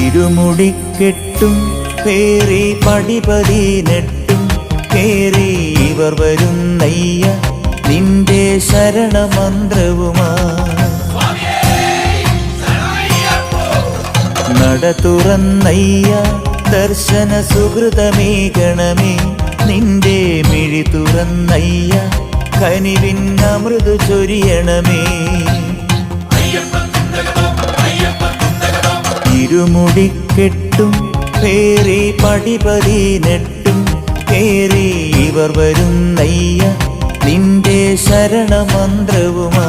ഇരുമുടിക്കെട്ടും പേറി പടിപതിനെട്ടും കേറി ഇവർ വരുന്നയ്യ നിന്റെ ശരണമന്ത്രവുമാ. നട തുറന്നയ്യ ദർശന സുഹൃതമേകണമേ നിന്റെ മിഴി തുറന്നയ്യ കനിവിൻ അമൃതു ചൊരിയണമേ. ഇരുമുടിക്കെട്ടും പേറി പടിപതിനെട്ടും കേറി ഇവർ വരുന്നയ്യ നിന്റെ ശരണമന്ത്രവുമാ.